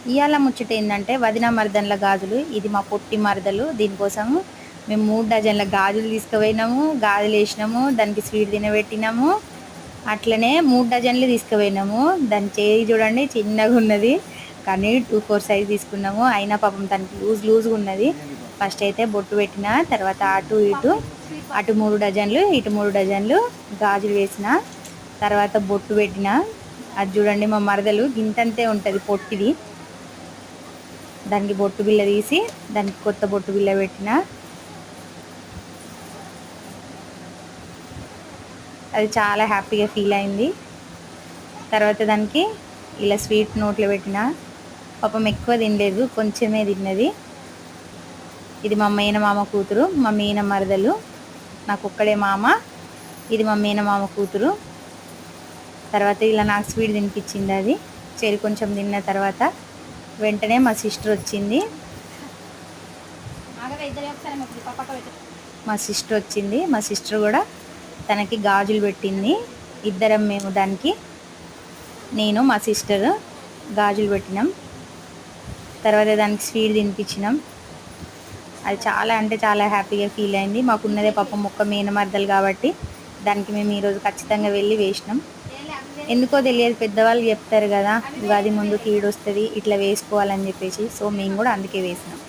ఇయాల ముచ్చట ఏంటంటే వదిన మరదన్ల గాజులు. ఇది మా పొట్టి మరదలు. దీనికోసం మేము 3 డజన్ల గాజులు తీసుకుపోయినాము, గాజులు వేసినాము, దానికి స్వీట్ తినబెట్టినాము. అట్లనే 3 డజన్లు తీసుకుపోయినాము. దాని చేయి చూడండి చిన్నగా ఉన్నది, కానీ 2-4 సైజ్ తీసుకున్నాము. అయినా పాపం దానికి లూజ్గా ఉన్నది. ఫస్ట్ అయితే బొట్టు పెట్టిన, తర్వాత అటు 3 డజన్లు ఇటు 3 డజన్లు గాజులు వేసిన, తర్వాత బొట్టు పెట్టిన. అది చూడండి మా మరదలు గింతంతే ఉంటుంది పొట్టిది. దానికి బొట్టు బిల్ల తీసి దానికి కొత్త బొట్టు బిల్ల పెట్టిన. అది చాలా హ్యాపీగా ఫీల్ అయింది. తర్వాత దానికి ఇలా స్వీట్ నోట్లో పెట్టిన. పాపం ఎక్కువ తినలేదు, కొంచెమే తిన్నది. ఇది మా మేనమామ కూతురు, మా మేన మరదలు. నాకు ఒక్కడే మామ, ఇది మా మేనమామ కూతురు. తర్వాత ఇలా నాకు స్వీట్ తినిపించింది. అది చెరి కొంచెం తిన్న తర్వాత వెంటనే మా సిస్టర్ వచ్చింది. మా సిస్టర్ కూడా తనకి గాజులు పెట్టింది. ఇద్దరం మేము దానికి, నేను మా సిస్టర్ గాజులు పెట్టినాం. తర్వాత దానికి స్వీట్ తినిపించినాం. అది చాలా అంటే చాలా హ్యాపీగా ఫీల్ అయింది. మాకున్నదే పాపం ఒక్క మేనమర్దలు కాబట్టి దానికి మేము ఈరోజు ఖచ్చితంగా వెళ్ళి వేసినాం. ఎందుకో తెలియదు, పెద్దవాళ్ళు చెప్తారు కదా ఉగాది ముందు కీడు వస్తుంది ఇట్లా వేసుకోవాలని చెప్పేసి. సో మేము కూడా అందుకే వేసినాం.